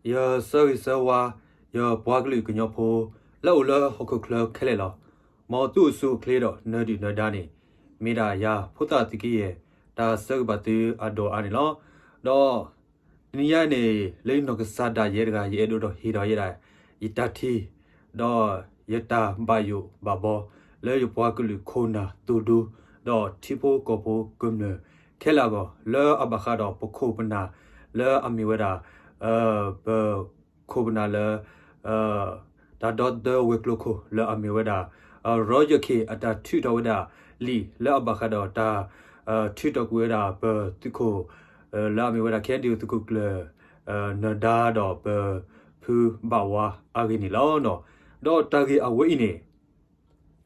ya so so wa ya bwa glu gnyo pho lo lo hokko klo khele lo mo tu su kle do no di no da ni mi da ya phota tiki ye da so ba tu ado ani lo do ni ya ne le no ka sa da ye ga ye do hi do ye da ita thi do ye ta ba yu ba bo le yu bwa glu khona tu du do thi pho ko pho kum ne khela go lo abakha do pokho pna lo ami weda khob na le da dot the wekloko le ami weda roger k ata thu do weda li le abakha do ta thu do weda pe tikho la ami weda khen di tikho le na da do pe phu ba wa agini lo no do tagi awe ni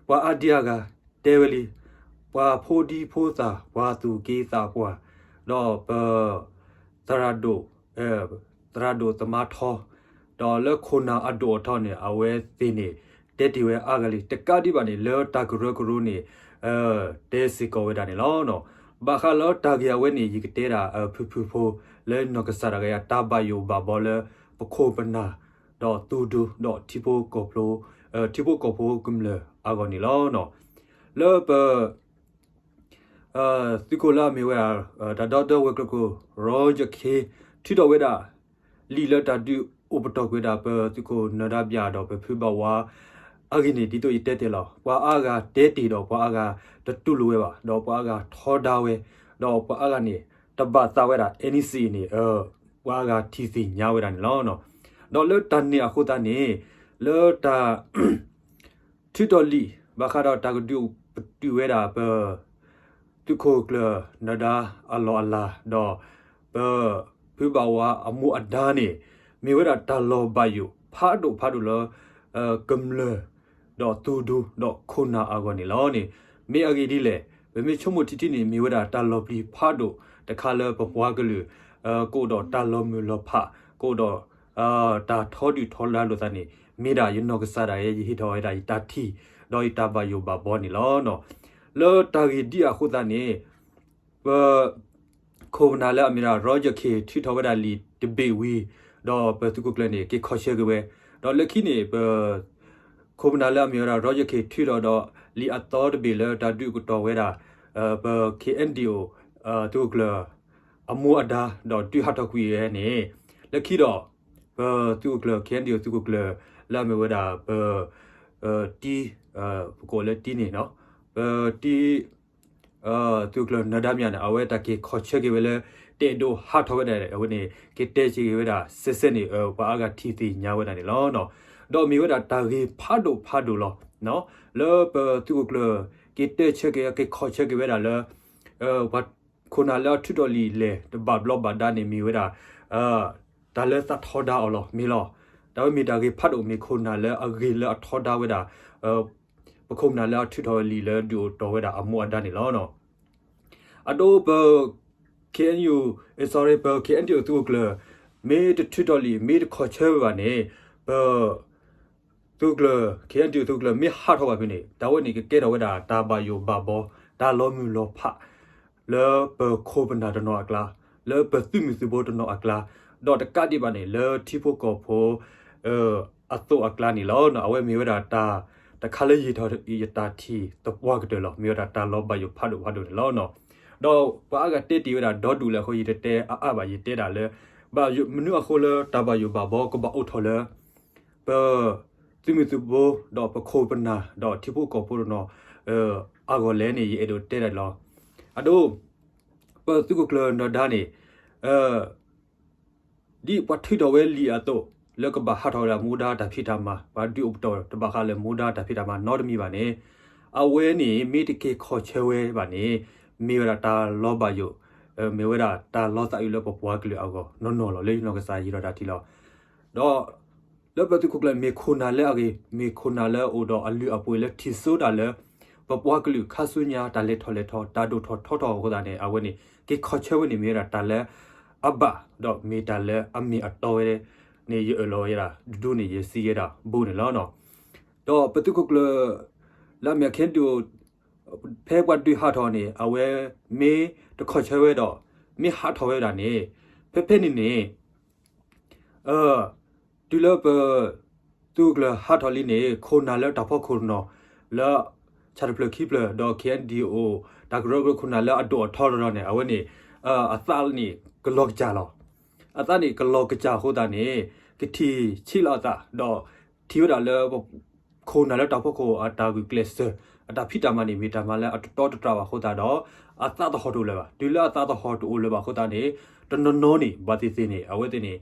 wa adia ga develi wa phodi phosa wa tu ke sa kwa do pe tarado tarado tama tho do le khona ado tho ne awe ti ni teti we agali tekadi ba ni le ta gro gro ni te si ko we da ni lo no ba kha lo ta gya we ni yikte da phu phu pho le no ka sa ra ga ta ba yo ba bo le pkho bana do tu du do tipo ko plo tipo ko pho kum le agoni lo no le pe sikola mi we da do we ko roger k thi do we da li le ta du upato we da pe siko na da bya do pe phu ba wa agini di to ite te lo wa aga te ti do wa aga da tu lu we ba do wa aga tho da we do wa aga ni ta ba ta we da nec ni wa aga tc nya we da ni lo no do le ta ni a khu ta ni le ta thi do li ba kha do ta du tu we da pe tu ko kle na da alo ala do pe phu ba wa amu ada ni mi we da ta lo ba yu pha do lo kum le do tu du do khona agoni lo ni mi agi di le be mi chomu titi ni mi we da ta lo pli pha do ta kha le pa wa glu ko do ta lo mu lo pha ko do ta tho di tho la lo ta ni mi da yin no ka sa da ye hi tho da ta thi do ta ba yu ba bo ni lo no lo ta gi di a khu ta ni ko na la mi ra roger k thi tho da li de be wi do pe tu ko kle ni ke kho she ge we do le khi ni ko na la mi ra roger k thi do li a to de be le da du ko to we da KNDO tu kle amu ada do tu ha to ku ye ni le khi do tu kle KNDO tu kle la mi we da ti ko le ti ni no ti tu kle na da mya na awe ta ke kho che ke we le te do ha tho we da we ni ke te chi ke we da se ni ba aga thi ti nya we da ni lo no do mi we da ta ge pha do lo no le tu kle ke te che ke kho che ke we da le ba khona la thu do li le ba block ba da ni mi we da da le sa tho da lo mi lo da mi da ge pha do mi khona le a ge le tho da we daปคุมนาแล้วทุทอลีแล้วดูตัวเวดาอมัวด้านนี่แล้วเนาะอะโดเบKNU sorry เบ KNU ตัวเกลเมดทุทอลีเมดขอเชอว่านี่เบตัวเกล KNU ตัวเกลมีฮาทว่าพี่นี่ดาวนี่ก็เกดเวดาตาบายูบาบอดาลอมูลอพะแล้วเบโคบนาดนออักลาแล้วเบซึมิซิโบดนออักลาดอตะกะดิบานี่แล้วที่พวกกอโพอะโตอักลานี่แล้วเนาะเอาไว้มีเวดาตาแต่คาเลยยีทออีตาทีตบว่ากันเดอหรอมีว่าตาลอบาอยู่พัดแล้วเนาะดอกว่าอากาศเตตีว่าดอดูแล้วเขายีเตอาบายีเตดาเลยบาอยู่มนุษย์เขาเลยตาบาอยู่บาบอก็บาอุทอเลยเปซิมิตุโบดอกปะโคปนาดอกที่พวกกอพูดเนาะอากอเลนี่เอโดเตดาลออะดูเปตุกกลนดานี่ดีปัทธิดอเวลีอะโตแล้วก็บาฮัทอรามูดาตาพิธามาบาดิอุปตอตบาคาเลมูดาตาพิธามานอดมีบานี่อาเวนี่มีติเกขอเชเวบานี่มีเวลาตาลอบาอยู่มีเวลาตาลอตาอยู่แล้วปปัวกลือเอาก็นอนๆเลยนอกสายยีรดาทีลอดอแล้วปฏิคุกเลมีคุณาเลอะกีมีคุณาเลโอดออลืออปุยเลทิโซดาเลปปัวกลือคาสุญาตาเลทอตาดูทอก็ดานี่อาเวนี่เกขอเชเวนี่มีเวลาตาเลอับบะดอมีตาเลอมีอตอเวนี่เยอะเลยล่ะดูนี่เยซีล่ะบูนี่แล้วเนาะดอปฏิกุกเลละเมียเข็นดูเพ่วัดดูฮาทอนี่เอาไว้มีตะขอเชเวดอมีฮาทอเวดานี่เพ่นี่ ดูแลตูกเลยฮัทฮอลลีนี่คนน่ะแล้วดับพอคนเนาะแล้วชาร์เปลคิปเลยดอก KNDO ดักรบคนน่ะแล้วอดอทอร์เนี่ยเอาไว้นี่อัตรานี่ก็ลอกจ่าหรออัตรานี่ก็ลอกจ่าโคตานี่ก็ทีชิลอัตราดอกที่ว่าแล้วคนน่ะแล้วดับพอโคอัตราวิกเลสอัตราพิตามันนี่มีตามันแล้วอัตราตราว่าโคตาดอกอัตราต่อฮอดูเลยว่ะดูแลอัตราต่อฮอดูเลยว่ะโคตานี่ตอนนนี่บัติสินี่เอาไว้ที่นี่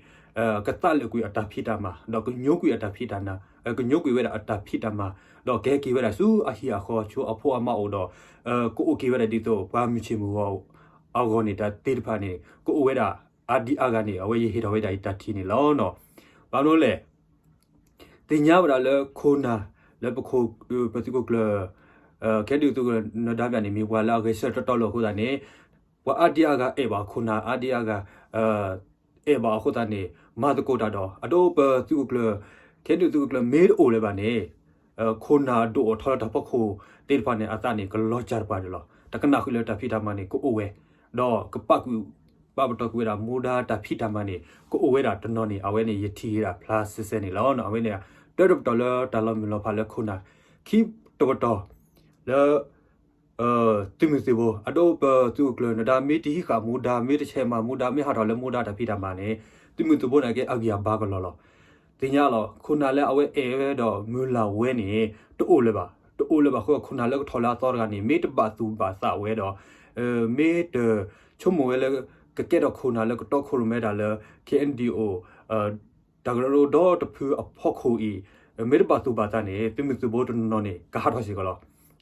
ก็ตัดเลยกุยอัตราพิตามาดอกก็ยกกุยอัตราพิตานะก็ยกกุยเวลาอัตราพิตามาดอกแกกีเวลาสู้อาฮิอาขอชูอภัวมาโอดอกูโอเคเวลาดิโตปามิชิมูวเอากอนี่ตาติดพานี่กูเวลาอาดีอากานี่เอาไว้เฮดเอาไว้ได้ตัดทีนี่แล้วเนาะบางโนเลยติญญาเวลาเลยคนน่ะแล้วปะโคปะติกุกเลยแค่ดูตัวกันนดาบยานี่มีว่าแล้วก็เสร็จตอลโคตานี่ว่าอาดีอากาเอบาคนน่ะอาดีอากาเอบาโคตานี่มาตะโกตาดออโดปะติกุกเลยแค่ดูตัวกันเมดโอเลยบานี่คนน่ะดูทอดทับโคติดพานี่อาตานี่ก็ลอจาร์ปาดลอตะกันนักเลยตาพิธามานี่ก็โอเวดอกปักป้าบตอกเวลามูดาตาพิธามานี่ก็โอเวดาตนนนี่เอาไว้นี่ยทีระพลาสเซนี่แล้วเนาะเอาไว้เนี่ยเดดตอลตาลมิลพาเลคนน่ะคีบตบตอแล้วติมิสิโบอโดปตุกลนดามิติกามูดามิตเชมามูดามิหาทอเลมูดาตาพิธามานี่ติมิตุโบนะเกอากิยาบากลอတင်ညာလောခုနာလဲအဝဲအဲတော့မူလာဝဲနေတူလဲပါတူလဲပါခုနာလဲထော်လာတော့ကနေမေတပါသူပါစဝဲတော့မေတချုံမဝဲလဲကကဲတော့ခုနာလဲတော့ခုမဲတာလဲ KNDO ဒါကရိုတော့တဖူအဖို့ခူဤမေတပါသူပါတာနေပြမသူဘောတနော်နေကာထော်စီကလော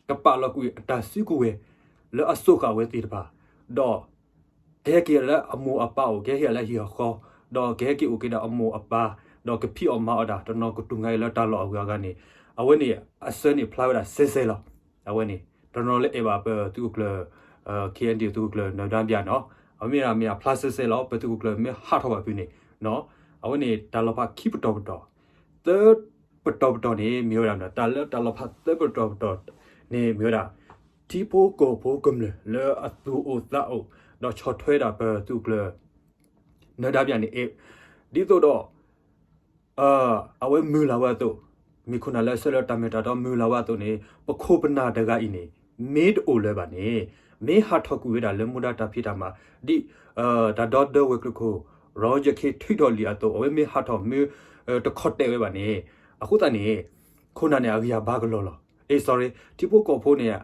ကပလကူအတာစီကူဝဲလဲအဆုကဝဲတီတပါတော့ကဲကဲလဲအမူအပါကိုကဲကဲလဲဟီခေါ်တော့ကဲကဲโอเคတော့အမူအပါดอกพี่ออกมาอดาตอนนกุตุงไงแล้วตาหลอกกันนี่เอาไว้นี่อัศนี่พลายว่าเซ่ๆหรอเอาไว้นี่ตอนนเลยเอวาเปตุกเลKND ตุกเลนดามပြเนาะเอามีรามีพลาสเซ่ๆหรอเปตุกเลมีฮาทว่าพี่นี่เนาะเอาไว้นี่ตาลพาคีปตอปตอเตปตอปตอนี่มีว่านะตาลพาเตปตอปตอนี่มีว่าที่โปโกโปกมเลอตุโอตาโอดอกชอถวยดาเปตุกเลนดามပြนี่เอดิโตดอเอาไว้มือลาวะตัวมีคนอะไรเสร็จตามเมตาต้องมือลาวะตัวนี้ปะโคปนาดกาอินี่เมดโอเลยบานี่เมฮัทกุเวดาเลมุดาตาพิตามาดิดาดอดเดเวกโครอจะคิดทุดอลีอาตัวเอาไว้เมฮัทมือตะขดเตไว้บานี่อะคุตานี่คนนั้นเนี่ยอากิยาบากลอsorry ที่พวกกอโพเนี่ย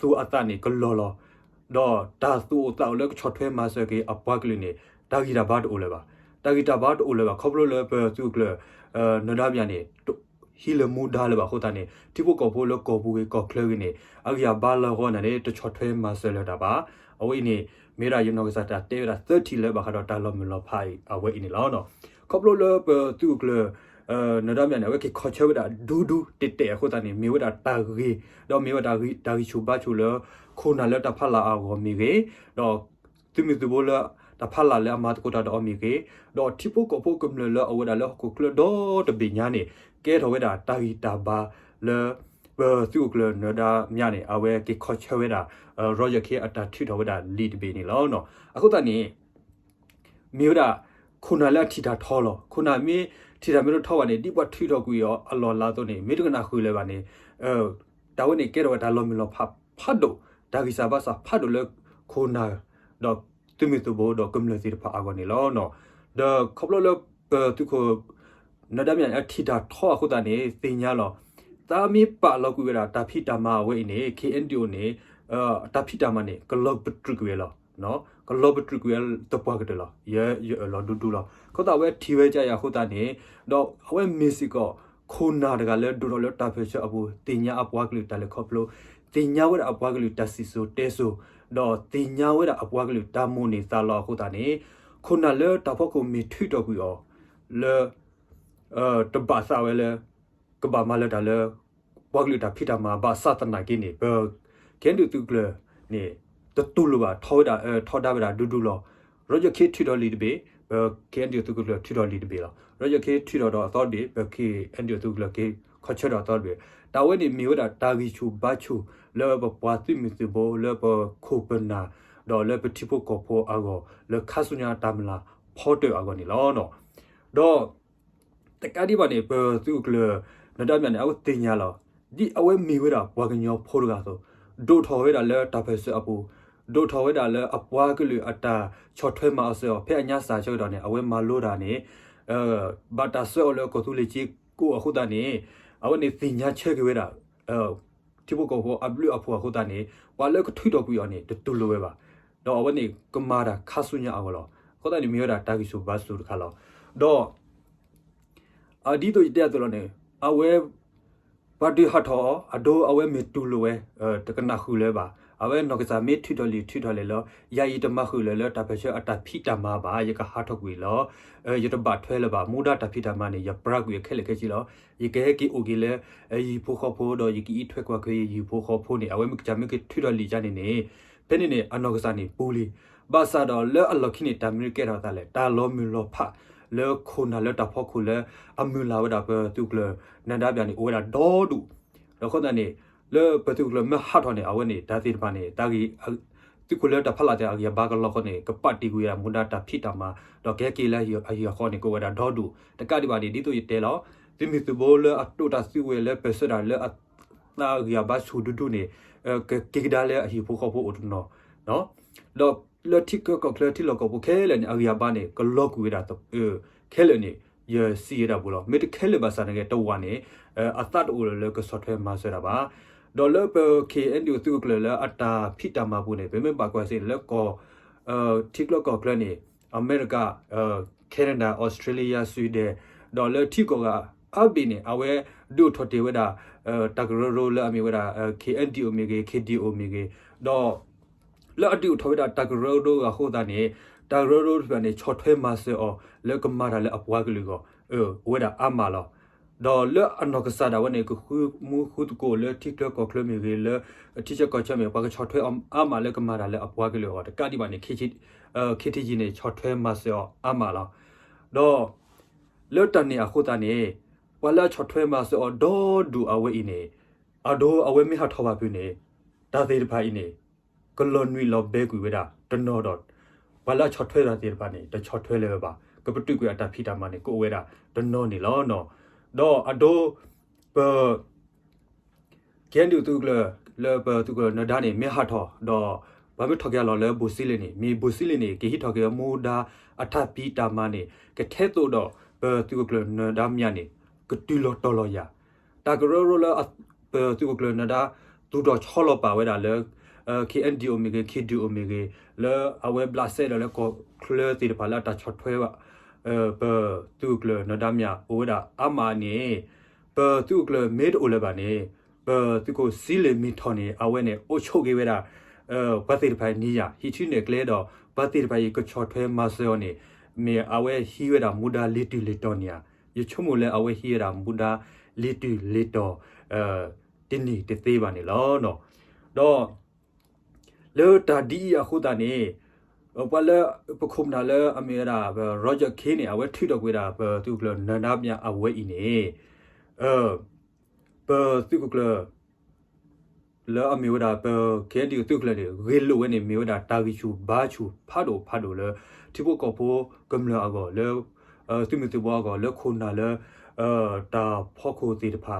ตัวอัตานี่กลอดอตาตัวตาเลิกช็อตเทมาเสกอปากลินี่ดากิดาบาดโอเลยบาตากิตาบาดโอเลบะขอบโลเลเปตุกเลนดาบยานี่ฮีเลมูดาเลบะโคตานี่ที่พวกกอโพลกอบูเกกอเคลกินี่อากิยาบาลโกนะนี่ตะชอทเวมาเซเลดาบาเอาไว้นี่เมรายูโนกซาตาเตรา30เลบะคาดอตาลอมลอไพเอาไว้นี่แล้วเนาะขอบโลเลเปตุกเลนดาบยานี่เวกขอเชเวดาดูเตโคตานี่มีเวดาตากีดอมีเวดากีชูบาชูเลโคนาเลตาพาลาอาวมีเกดอตุมิตุโบเลตาพาลาเลอามาตโกตาดอมีเกดอทิปุกอปุกมเลอเวดาเลโคคลดอตบิญญานี่เกทเวดาตากีตาบาเลตุกเลนดาญานี่อเวกิขอเชเวดารอยักเคอัตทิทเวดาลีดเบนี่แล้วเนาะอะคุตานี่มีเวดาคุณาเลทิดาทอลคุณามีทิดาเมโรทอวานี่ดิบทิดอกุยอลอลาโตนี่เมตกนาคุเลบานี่ดาวนี่เกรวดาลอมิลพัดโดดากิซาบาซาพัดโดเลคุณาดอกตุมิตุโบดอกกมเลสิพาอากอนี่แล้วเนาะเดขอบโลเลตุโคนดามีอัทิดาทอคุตานี่ติญญาลอตามีปะลกุเวดาตาพิตามาเวนี่ KNDO นี่ตาพิตามานี่กลอบตรึกเวลอเนาะกลอบตรึกเวลตปากเดลเยลอดูลอเขาตาเวทีเวจายาคุตานี่ดอกเอาเวมิสิก็คุณนาดกาเลดูลตาเพชอบูติญญาอปวากลิตาเลขอบโลติญญาเวดอปวากลิตาสิโซเตโซดอติญญาเวดอปวากลิตามูนี่ตาลอคุตานี่คุณนาเลตาพกุมีทึดอกุยอเลตบาซาเวเลกบามาเลดาเลปวากลิตาพิตามาบาซาตนากินี่เแค่ดูตุกเลนี่ตะตุลบาทอดาทอดาเวดาดูลอรอจะคิดทึดอลีดเบแค่ดูตุกเลทึดอลีดเบลอรอจะคิดทึดอตอดเบเคแอนดูตุกเลเคขอเชดอตอดเบตาเวนี่มีเวดาตากิชูบาชูเลบปวาติมิติโบเลบโคปนาดอเลบทิโปโกโพอากอเลคาสุญาตามลาพอเตอากอนี่ลอเนาะ တော့တကတိပါနေပသူကလနဒမြန်အဝတင်ညာလောဒီအဝဲမီဝဲတာဘွားကညောဖိုးရကဆိုဒိုထော်ဝဲတာလဲတဖက်ဆအပူဒိုထော်ဝဲတာလဲအပွားကလူအတာချော်ထွဲမအစောဖဲအညာစာချောတော်နေအဝဲမလို့တာနေဘာတာဆောလဲကိုသူလေချီကိုအခုတာနေအဝဲနေတင်ညာချဲကဝဲတာတိဘကိုအဘလူအဖွာခုတာနေဝါလဲကထွီတော်ကူရနေတူလိုပဲပါတော့အဝဲနေကမာတာခါဆုညာအော်လောခေါ်တာနေမြေတာတာကီဆူဘတ်ဆူခါလောတော့ဒီတို့တဲ့တော်နေအဝဲဘာဒီဟာထောအဒိုအဝဲမီတူလိုဝဲတကနာခုလဲပါအဝဲနောက်ကစားမေထွီတော်လီထွီတော်လေလောယာယီတမခုလဲလောတပချအတဖိတမပါယကဟာထောကွေလောယတဘထွဲလပါမူဒတဖိတမနေယပရကွေခဲလေခဲချီလောယကဲကီအိုဂီလဲယီဖိုခေါဖိုတော့ယကီထွဲကွာခွေယီဖိုခေါဖိုနေအဝဲမကကြမကထွီတော်လီကြနေနေဘယ်နေနေအနောက်ကစားနေပူလီဘာသာတော့လဲအလော်ခိနေတာမီကဲတော့တာလဲတာလောမီလောဖာလဲခုနာလဲတဖောက်ခုလဲအမူလာဝဒပတူကလနန္ဒပြန်နေအိုဒါဒေါ်ဒူတော့ခေါ်တဲ့နေလဲပတူကလမဟာထောနေအဝဲနေတာတိပနေတာကြီးတိကလတဖလာတဲ့အကြီးဘာကလောခေါနေကပတ်တီကူရမွန်ဒတာဖိတမှာတော့ကဲကေလဲအကြီးခေါနေကိုဝဒါဒေါ်ဒူတကတိပါနေဒီတို့ရတဲလောဒီမီတူဘောလဲအတူတာစီဝဲလဲပစဒါလဲအနာရဘာဆူဒူဒူနေကေဒါလဲအကြီးဖို့ခေါ်ဖို့အတူနော်တော့လတိကကကလတိလကဘခဲလဲအကြီးဘာနေကလောကူရတာတော့ခဲလဲနေရစီရတာဘူးလို့မေတခဲလေဘာစာနေတော့ဝါနေအသတ်အိုလဲကဆော့ဖ်ဝဲမှာဆရာပါဒေါ်လာပ KNU သူကလအတာဖိတမှာဘူးနေဘယ်မှာပါကွာစေလဲကောတိကလကကလနေအမေရိကကနေဒါဩစတြေးလျဆွီဒင်ဒေါ်လာတိကောကအဘိနေအဝဲဒုထတေဝဒါတကရရိုလာအမီဝဒါ KNDO မီကေ KDO မီကေတော့လောအတူထောဒါတကရရိုဒိုကဟိုတာနေတာရိုရိုပြန်ချော်ထွဲမဆေအောလကမာတာလအပွားကလေးကိုဝဲတာအမလောဒေါ်လအနောက်ကစားတာဝနေကခုမူခုတကိုလတိကကကလမီလေတိချကချမေပါကချော်ထွဲအမလကမာတာလအပွားကလေးကိုတကတိပါနေခေတီဂျီနေချော်ထွဲမဆေအောအမလောတော့လောတနေအခုတနေဝလာချော်ထွဲမဆေအောဒေါ်ဒူအဝဲအင်းနေအဒိုအဝဲမဟာထောပါပြနေဒါသေးတဖိုင်နေကလွန်ဝီလောဘဲကွေဝဒါတနော်တော့ဝလာချော်ထွဲတာတေပါနေတချော်ထွဲလဲပါကပတုကွေအတာဖိတာမနေကိုဝဲတာတနော်နေလောနော်တော့အဒိုပကန်ဒူတူကလေပတူကနဒါနေမေဟာထောတော့ဘာမထောက်ကြလောလဲဘူစီလနေမေဘူစီလနေကေဟီထောက်ကြမူဒါအထပိတာမနေကထဲ့တော့ပတူကလနဒါမြနေကတူလောတော်လောရတာဂရိုရိုလာပတူကလနဒါတူတော့ချောလောပါဝဲတာလဲKNDO မီကေ KDO မီကေလဲအဝဲဘလာဆဲလဲကိုကလတီပါလာတာချော့ထွဲပါပတူကလနဒါမြအိုဒါအမာနေပတူကလမေဒအိုလဘာနေပတူကိုစီလေမီထော်နေအဝဲနေအိုချုပ်ကေဝဲတာဘတ်တီဖိုင်နီယာဟီချီနေကလေတော့ဘတ်တီဖိုင်ကိုချော့ထွဲမဆောနေမေအဝဲဟီဝဲတာမူဒါလီတီလီတော်နီယာယချုံမလဲအဝဲဟီရာမူဒါလီတီလီတော်တင်းနီတေသေးပါနေလောနော်တော့လောတာဒီအခုတနေပလပခုမနာလအမေရာရောဂျာခေနေအဝဲထိတော့ကွေတာသူကလနန္ဒမြအဝဲဤနေသူကလလောအမေဝဒါခဲဒီသူကလနေရေလိုဝဲနေမေဝဒါတာဂီချူဘာချူဖာဒိုလတိဘကောဖိုကမလာကောလောသူမတူဘောကောလောခုနာလတာဖောခိုတီတဖာ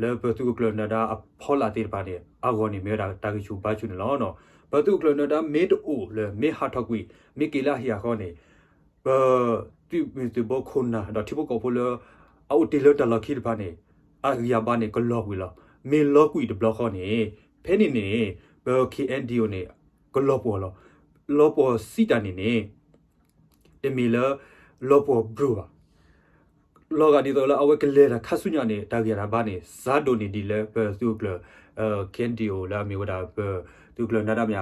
လောပသူကလနဒါဖောလာတီတဖာနေအဂောနေမေဝဒါတာဂီချူဘာချူနော်နော်ဘတုကလနဒါမေတအိုလေမေဟာထကွီမေကီလာဟီယာခေါနေတိမီတဘခုနာဒါတိဘကောဖိုလအော်တီလတလခိတဖာနေအာရဘာနေကလောကွီလာမေလောကွီတဘလခေါနေဖဲနေနေဘKNDOနေကလောပေါ်လောပေါ်စီတနေနေတမီလာလောပေါ်ဘရူလောကဒီတော့အဝဲကလေတာခဆုညာနေတာကြရဘာနေဇာဒိုနေဒီလေဘသူကလKNDOလာမီဝဒါသူကလနာဒမြ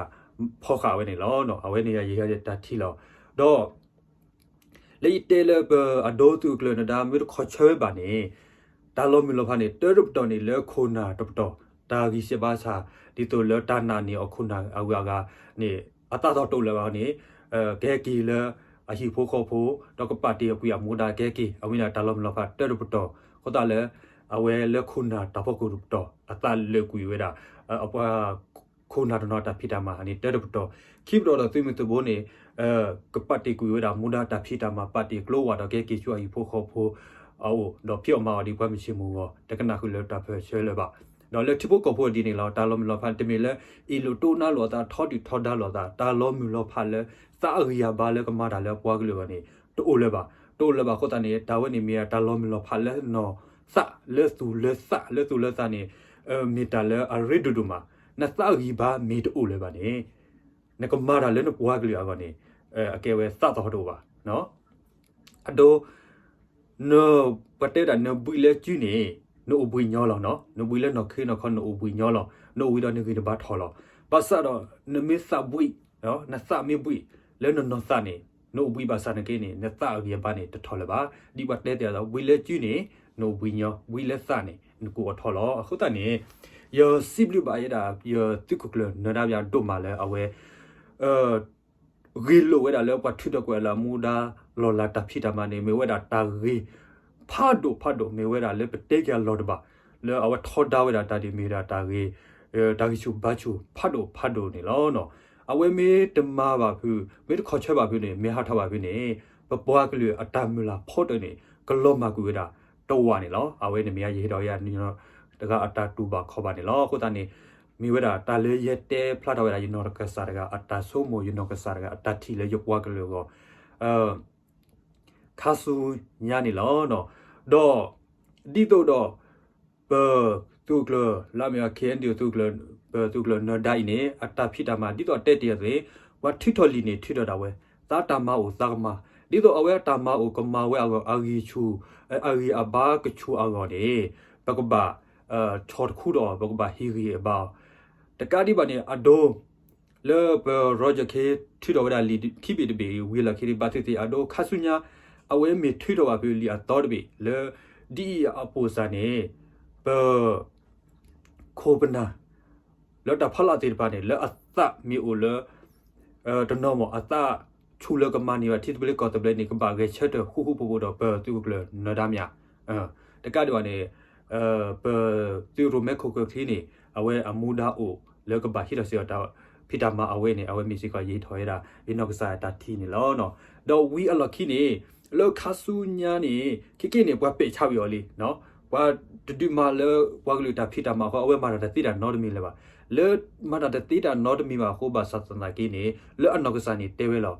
ဖောက်ခါဝဲနေလောနော်အဝဲနေရရေရတာထီလောတော့လေတဲလဘအဒိုသူကလနာဒမြခေါ်ချဲပါနေတာလောမီလောဖာနေတဲရုပ်တော်နေလေခိုနာတပတော်တာဂီရှပါစာဒီတိုလတာနာနေအခုနာအဝါကနေအတတော်တုတ်လောနေဂဲကီလအဟီဖိုခေါဖိုတော့ကပါတီအပူရမူဒါဂဲကီအဝိနာတာလောမီလောဖာတဲရုပ်တော်ခေါ်တာလေအဝဲလေခုနာတဖကုရုတော်အတလေကွေဝဲတာအပွား ခိုနာတော့တာဖြစ်တာမှာအနေတဲ့တော့ခိဘတော့သူမတူဘိုးနေကပတ်တီကူရတာမူဒါတာဖြစ်တာမှာပတ်တီကလောဝါတော့ကဲကေချွာယူဖို့ခေါ်ဖို့အော်တော့ပြော့မာဒီဘွားမရှိမှုတော့တကနာခုလောတာဖဲရှဲလဲပါတော့လက်ချဖို့ကောဖို့ဒီနေလောက်တာလောမလောဖန်တမီလဲအီလိုတိုနာလောတာထော်တီထော်ဒါလောတာတာလောမူလောဖာလဲစာအရိယာဘာလဲကမာတာလဲပွားကလေးကနေတိုးလဲပါခေါ်တာနေတာဝဲနေမီတာလောမူလောဖာလဲနော်စာလဲသူလဲစာနေမီတာလဲအရီဒူဒူမာနစာရီဘာမီတိုးလဲပါနေနကမာတာလဲနပွားကလေးကနေအကဲဝဲစတော့တော့ပါနော်အဒိုနော်ပတဲတာနဘူလဲကျူနေနိုဘူညောလောနော်နိုဘူလဲနော်ခေနော်ခနိုဘူညောလောနိုဝီတော့နေကဘာထော်လောပါစတော့နမစ်စဘူနော်နစမီဘူလဲနော်စနေနိုဘူပါစနေကေနေနစအပြပါနေတထော်လပါဒီဘတ်တဲတဲ့တော့ဝီလဲကျူနေနိုဘူညောဝီလဲစနေနကိုထော်လောအခုတနေယောစီဘလူပါရတာယောတုကကလနဒါပြဒိုမာလဲအဝဲရီလိုဝဲတာလဲပတ်ထွတ်တော့ကွယ်လာမူဒါလော်လာတာဖြစ်တာမနေမေဝဲတာတာရီဖာဒိုမေဝဲတာလဲပတေကလော်ဒပါလဲအဝထော်ဒါဝဲတာတာဒီမေတာတာရီတာဂီချူဘာချူဖာဒိုနေလောနော်အဝဲမေတမပါဘူးမေတခေါ်ချက်ပါဘူးနေမေဟာထားပါဘူးနေပပွားကလေးအတမူလာဖော့တယ်နေကလော့မကူဝဲတာတော့ဝါနေလောအဝဲနေမေရေတော်ရနေတော့တကအတာတူပါခေါ်ပါနေလောခုတနေမိဝဲတာတာလေရက်တဲဖလာတော့ရယူနော်ကစားရကအတာဆိုးမိုယူနော်ကစားရကအတာတီလေရုပ်ပွားကလေးကိုခါဆူညာနေလောနော်တော့ဒီတော့ဘသူကလာမရခဲန်ဒီသူကနော်ဒိုင်နေအတာဖြစ်တာမှာဒီတော့တက်တရစေဝတ်ထီတော်လီနေထီတော်တာဝဲသာတာမအိုသာကမဒီတော့အဝဲတာမအိုကမဝဲအာဂီချူအာဂီအဘာကချူအောနေဘကဘာချော်ခုတော့ဘကဘာဟီရီအဘာတကားဒီပါနေအဒိုလေဘရောဂျာကေထီတော်ဝဲလီခိဘီတဘီဝီလာခိရီပါတီအဒိုခါဆုညာအဝဲမီထီတော်ဝဘီလီအတော်တဘီလေဒီအပိုစာနေဘခိုပနာလောတာဖလာတေပါနေလေအသမီအိုလေတနော်မအတချူလကမနီဝတိတဘလကောတဘလနေကဘာကေချက်တဟူပူတော့ဘသူကလနဒါမြတကတော့နေဘသူရိုမဲခိုကခီနေအဝဲအမူဒါအိုလေကဘာဟီရစီတာဖီတာမအဝဲနေအဝဲမီစီကရေးထော်ရတာဒီနောက်ကစားတာတီနေလောနော်တော့ဝီအလခီနေလောခါဆူညာနေခိနေဘွားပေချပြော်လီနော်ဘွားဒူမာလောဘွားကလူတာဖီတာမဟောအဝဲမာတာတိတာနော်ဒမီလေပါလေမာတာတိတာနော်ဒမီပါဟိုဘာစတ်နာကီနေလေအနောက်ကစားနေတဲဝဲလော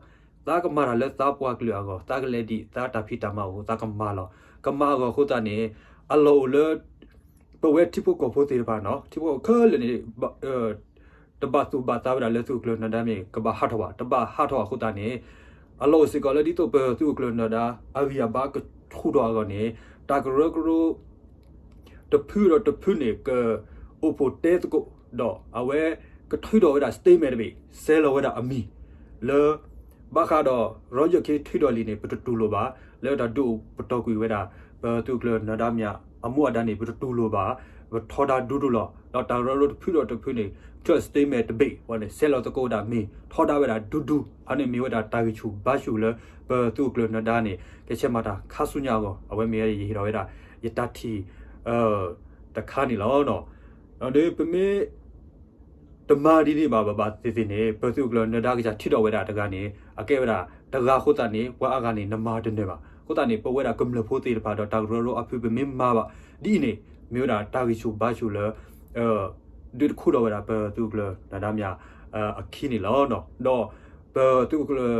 တာကမာလေတာဘွားကလူအောတာကလေဒီတာတာဖီတာမဟိုတာကမာလောကမာကောခိုတာနေအလောလေပဝဲတိပုကိုဖိုတေပါနော်တိပုခဲလေနေတဘသူဘာတာဝရလေသူကလနဒါမြေကဘာဟာထဝတဘဟာထဝခိုတာနေအလောစီကလေဒီတော့ဘသူကလနဒါအဗီယာဘာကထူတော့ကနေတာဂရဂရတဖူရတဖူနေကအိုပိုတေတကိုတော့အဝဲကထူတော့ဒါစတေးမဲတပြီဆဲလောဝဒါအမီလေဘာခါတော့ရောဂျကေထူတော့လီနေပတူလိုပါလေဒါဒူပတော့ကွေဝဒါဘသူကလနဒါမြအမှုအတန်းနေပတူလိုပါထော်ဒါဒူဒူလောတော့တာရောတဖူတော့တဖူနေjust stay met the bay when they sell out the goda me thoda weda dudu ane me weda ta chu ba shu le ba tu klo na da ne ke che mata kha su nya go awe me ye ro weda yata thi ta kha ni lo no de pe me tama di ni ba ba ti ne ba tu klo na da ga thi do weda ta ga ne ake weda ta ga khu ta ne wa a ga ne na ma de ne ba khu ta ne pa weda kum le pho ti ba do ta ro a phu pe me ma ba di ne me weda ta ga chu ba shu leดูคู่เราเวลาเปิดตู้กเลยนะดามยาขี้นี่ล้อเนาะดอเปิดตู้กเลย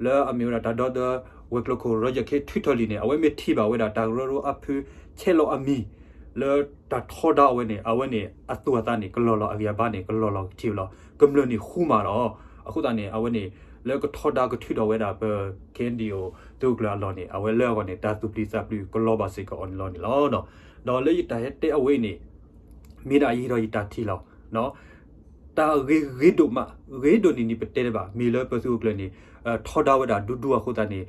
แล้วอเมริกาดอเดอเวกโลโคโรจะแค่ทวิตเตอร์ลีเนี่ยเอาไว้ไม่ที่บ่าวเวลาตากรู้อัพคือเชลโลอามีแล้วตัดทอดเอาไว้เนี่ยเอาไว้เนี่ยอัตัวตาเนี่ยก็รออาเกียบ้านเนี่ยก็รอที่เรากำลังนี่คู่มาเนาะคู่ตาเนี่ยเอาไว้เนี่ยแล้วก็ทอดก็ทวิตเอาไว้daเปิดเคนดิโอตู้กเลยล้อเนี่ยเอาไว้แล้วก็เนี่ยตาตุปลีซับลีก็รอบาสิก็ออนล้อเนี่ยล้อเนาะดอเลยแต่เตะเอาไว้เนี่ยมีได้ยีรอยตาที่เราเนาะตาเรดมาเรดนี่เป็นเตะบ่ามีเลยประตูกเลยนี่ทอดาวดาดูๆคู่ตานี่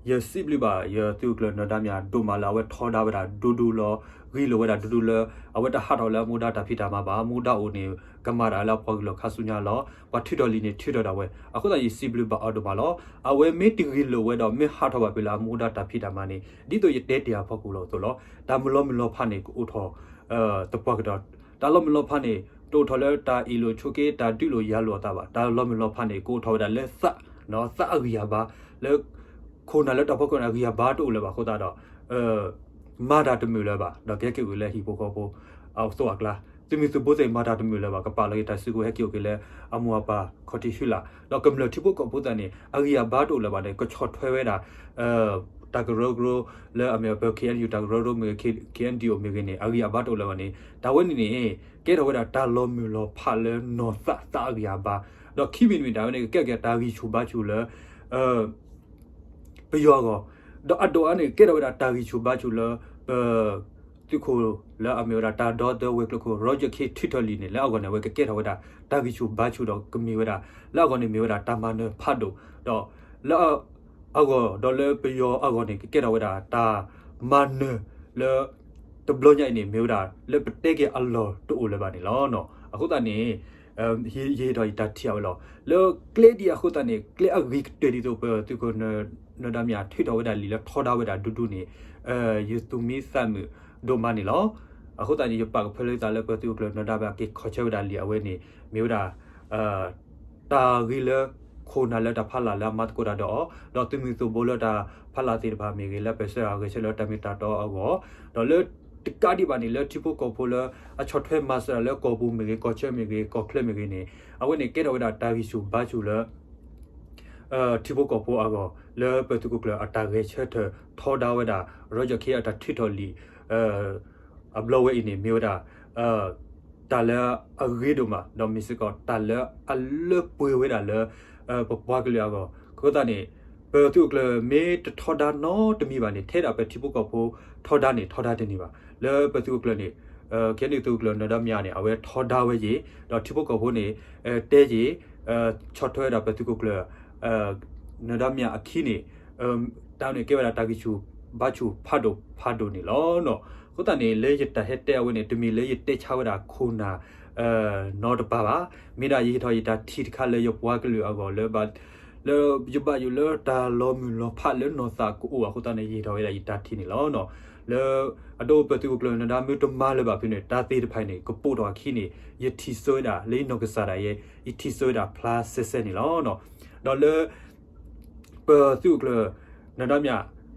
ยาสิบลิบ่ายาตูกเลยนะดามยาดูมาแล้วว่าทอดาวดาดูๆล้อรีโลวดาดูๆล้อเอาว่าตาฮัดเอาแล้วมูดาตาพิตามาบ่ามูดาโอนี่กำมาได้แล้วพอเราคาสุญญาล้อว่าทิดอลีนี่ทิดอดาเว้อะคู่ตายีสิบลิบ่าเอาดูมาล้อเอาเว้เมติรีโลวดาเมฮัดเอาไปแล้วมูดาตาพิตามานี่ดิตัวยีเตะเตียพอกูล้อตัวล้อตามล้อพานี่กูอุทอตะปอกดอตาล้อมล้อพานี่ တိုထော်လဲတာအီလိုချိုကေတာဒူလိုရလောတာပါဒါလောမလောဖာနေကိုထော်ဒါလဲစနော်စအဂီယာပါလဲခိုနာလဲတော့ဖကောနာဂီယာဘာတိုလဲပါခိုတာတော့မာဒါတမျိုးလဲပါတော့ကဲကေကိုလဲဟီပိုကောပိုအောက်ဆိုအကလာသူမီသူဘိုးစိမာဒါတမျိုးလဲပါကပါလေတာစုကိုဟဲကေကိုလဲအမွာပါခေါတီရှူလာတော့ကမ္လတိပိုကောပိုတန်နေအဂီယာဘာတိုလဲပါလေကချော့ထွဲဝဲတာတာဂရိုဂရိုလဲအမေဘကေအန်ယူတာဂရိုရိုမေကေအန်ဒီအိုမေကနေအဂီယာဘာတိုလဲပါနေတာဝဲနေကဲတော့ဝဲတာလောမီလောဖာလဲနော်စတာအဂီယာဘာတော့ခိမီမီဒါဝဲနေကဲတာဂီချူဘာချူလဲပယောကောတော့အတော်အနေကဲတော့တာဂီချူဘာချူလဲသူခိုလာအမေရာတာဒေါ်ဒဝဲကကိုရောဂျာခေထီတလီနေလောက်ကနေဝဲကဲတော့တာဂီချူဘာချူတော့ကမီဝဲတာလောက်ကနေမီဝဲတာတာမန်ဖတ်တော့လောက်အောက်တော့လဲပယောအောက်ကနေကဲတော့တာမန်လဲတဘလောညိုင်နေမျိုးတာလဲပတဲကအလောတူလဲပါနေလောနော်အခုတနေရေတော့တတ်ချောလောလောကလေဒီအခုတနေကလေအဝိကတေဒီတော့ပသူကနဒမြာထိတော့ဝဒါလီလထောဒါဝဒါဒူဒူနေယူတူမီဆမ်ဒိုမနီလောအခုတနေရပါကဖလေတာလဲပသူကနဒဘာကေခေါ်ချဝဒါလီအဝဲနေမျိုးတာတာဂီလခိုနာလက်တာဖလာလာမတ်ကိုဒါတော့သူမီသူဘောလတာဖလာတိဘာမီဂီလက်ပဲဆရာကချက်လတမီတာတော့တော့လေတကဒီပါနေလေတီပိုကောဖိုလာအချော့ထွဲမာစတာလေကောဘူမီဂီကောချက်မီဂီကောကလက်မီဂီနေအဝဲနေကဲတော့တာဂီရှူဘာချူလာတီပိုကောဖိုလေပတူကိုကလအတာဂေချက်ထောဒါဝဒါရောဂျာခေအတာထီတော်လီအဘလဝဲနေမျိုးတာတာလာအဂီဒိုမာဒေါမီစကောတာလာအလပွေဝဲတာလေပပွားကလေးကိုတာနေပတူကလမေတထောဒါနော်တမီပါနေထဲတာပဲတီပိုကောဖိုထောဒါတင်နေပါလေပတူကလနေခဲနေတူကလနဒမြာနေအဝဲထောဒါဝဲကြီးတော့တီပိုကောဖိုနေတဲကြီးချော့ထွဲတာပတူကလနဒမြာအခီနေတောင်းနေကေဝလာတာဂီချူဘာချူဖတ်ဒိုနေလောနော်ကိုတန်နေလေရတဟက်တဲဝဲနေတမီလေရတဲချဝဒါခုနာနော်တပါပါမိဒါရီထော်ရီတာထီတခါလေရပွားကလေးလေဘာလေယဘယူလေတာလောမီလောဖတ်လေနော်စာကိုကိုတန်နေရီထော်ရီတာထီနေလောနော်လေအတော့ပတူကလနဒါမျိုးတမလေပါဖိနေတာသေးတဖိုင်နေကပို့တော်ခီနေယတီဆွေးတာလေနောက်ကစားရဲ့ယတီဆွေးတာ plus ဆက်နေလောနော်တော့လေပတူကလနဒါမြ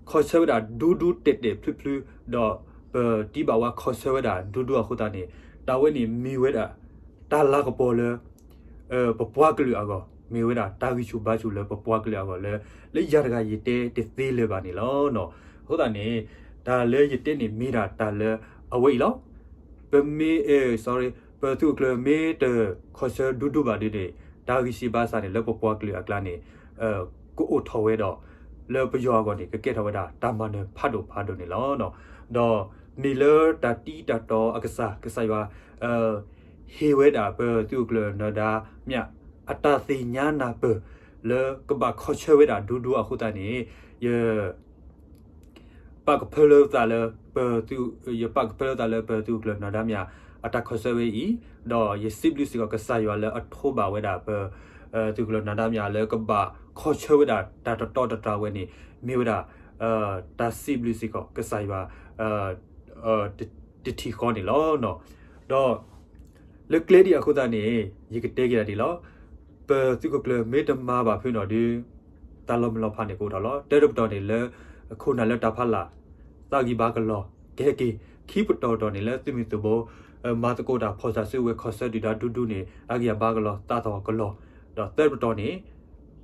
ခေါ်ဆွေးတာဒူတက်ဖလူတော့တီဘာဝါခေါ်ဆွေးတာဒူအခုတန်နေတာဝဲနေမီဝဲတာတာလာကပေါ်လေပပွားကလေးမီဝဲတာတာဂီချူဘာချူလေပပွားကလေးလေရတကရတဲတသေးလေပါနေလောနော်ဟုတ်တာနေဒါလေရတဲနေမိတာတာလေအဝေးလောပမီsorry ပတူကလမေတခေါ်ဆွေးဒူပါဒီတာဂီစီဘာစာနေလေပပွားကလေးကလာနေကိုအိုထော်ဝဲတော့လေပယောကနေကဲထော်ဝဲတာတာမန်ဖတ်ဒိုနေလောနော်တော့မီလာတာတီတာတော့အကစားရွာဟေဝဲတာပတူကလနဒါမြအတာစီညာနာပလေကဘာခေါ်ချဝဲတာဒူအခုတနေယပတ်ဖလောတာလေပတူယပတ်ဖလောတာလေပတူကလနဒါမြအတာခေါ်ချဝဲဤတော့ယစစ်ဘလစီကစားရွာလေအထောပါဝဲတာပတူကလနဒါမြလေကဘာခေါ်ချဝဲတာတာတော်ဝဲနေမြေဝဲတာတာစစ်ဘလစီကစားရွာတတီခေါ်နေလောနော်တော့လေကလေးဒီအခုတနေရေကတဲကြတယ်လောပသူကကလမေတမာပါဖိနော်ဒီတာလောမလောဖာနေကိုတော့လောတဲရပတော်နေလေခုနလက်တာဖလာတာဂီဘာကလောကဲခီပတော်နေလေသူမီသူဘောမာတကိုတာဖော်စာဆွေဝဲခေါ်ဆက်ဒီတာဒူနေအဂီယာဘာကလောတာတော်ကလောတော့တဲရပတော်နေ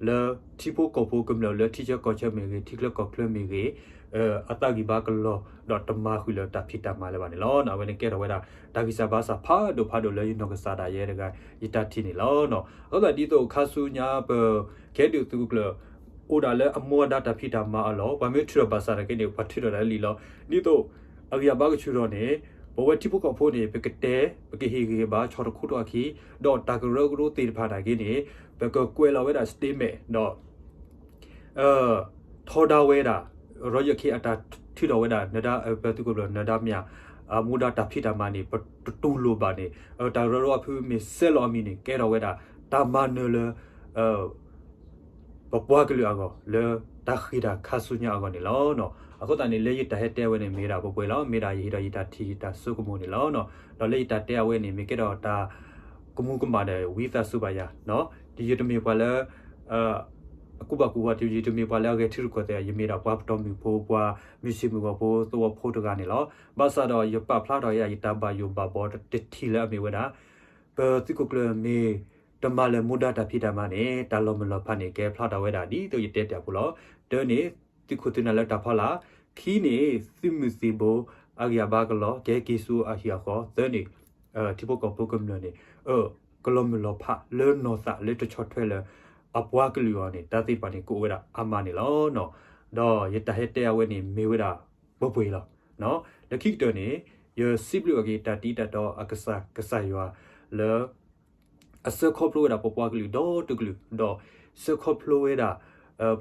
လေတီပိုကောပိုကမလောလေတီချာကောချက်မီဂီတီကလကောကလမီဂီအတာဂီဘာကလောတော့တမခွေလတာဖိတာမလဲပါနေလောနော်ဝဲနေကဲတော့ဝဲတာဒါဂီစာဘာစာဖာဒိုလေနောကစားတာရဲတကယတတီနေလောနော်ဟုတ်တယ်ဒီတော့ခါဆူညာပကဲဒူသူကလအိုဒါလေအမောဒတာဖိတာမအလောဘာမေထရဘာစာရကနေပတ်ထရတယ်လီလောဒီတော့အဂီယာဘာကချူတော့နေဘဝတိပုကဖိုးနေပကတဲပကဟီဂေဘာချော်ခုတော့ခီတော့တာဂရောဂရိုတေဖာတာကိနေပကကွဲလာဝဲတာစတေးမဲတော့ထော်ဒါဝဲတာရောယခေအတာထိတော်ဝဲတာနဒါပတူကဘနဒါမြအမူဒါတာဖိတာမနေတူလိုပါနေတာရောဖူမီဆဲလော်မီနေကဲတော်ဝဲတာတာမနလေပပွားကလေးလေတာခိတာခါဆုညာနေလောနော်အခုတန်နေလေရတဟဲတဲဝဲနေမေတာပွဲလောမေတာရီတာထီတာစုကမိုနေလောနော်တော့လေတာတဲဝဲနေမေကဲတော့တာ มูกมาเดวิตาสุบายาเนาะดีอยู่ตมีปาเลกูบากูว่าดีอยู่ตมีปาเลก็ที่รู้ก็แต่ยังมีเราว่าตอมีโพว่ามีสิมีว่าโพตัวโพตกันนี่เนาะบาซาดอยปะพลาดอยตาบาอยู่บาบอติทีแล้วมีเวลาเปิดที่กูเกลมีตมาเลมุดาตาพิดามาเนี่ยตาลมลพันเนี่ยแกพลาดเอาไว้ได้ดีตัวยึดเด็ดกูเนาะเดี๋ยวนี้ที่คุณตุนแล้วตาพอละขี้นี่ซิมซิโบอากยาบากลอแกกิสูอาฮิอาขอเดี๋ยวนี้ที่พวกกับพวกกำเนิดนี่กลมลพะเลื่อนโนสะเลื่อนช็อตเทเลอับวากลิวนี่ตาติปานี่กูเวลาอามานี่แล้วเนาะดอยตาเฮตเตอเวนี่มีเวลาบ่ป่วยแล้วเนาะแล้วคิดตัวนี้ยสิบลิวกีตาตีตาดออักษะกษายว่าแล้วအစခေါပလိုဒါပပွားကလူဒေါ်တကလူဒေါ်စခေါပလိုဝဲဒါ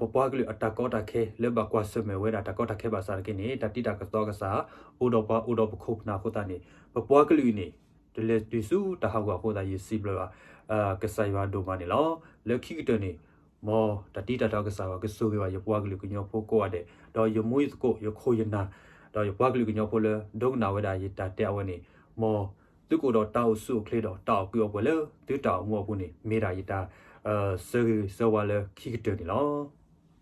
ပပွားကလူအတကောတခဲလေဘကွာစမဲဝဲဒါတကောတခဲပါစားကိနေတတိတကတော့ကစားအိုဒေါ်ပါအိုဒေါ်ပခုပနာခိုတာနေပပွားကလူနေတလေတူစုတဟောက်ခိုတာရစီဘလကစားရွာဒိုမနေလောလက်ခိကတနေမောတတိတတော့ကစားကဆိုရွာရပွားကလူကညောဖို့ကိုတဲ့ဒေါ်ရမွေးကိုရခိုရနာဒေါ်ရပွားကလူကညောဖို့လေဒုံနာဝဲဒါရတတဲဝဲနေမောသူကိုတော့တောက်စုခလေတော့တောက်ပြောပွဲလေသူတောက်မောဘူးနေမေရာရီတာဆာဝါလေခိကတနေလော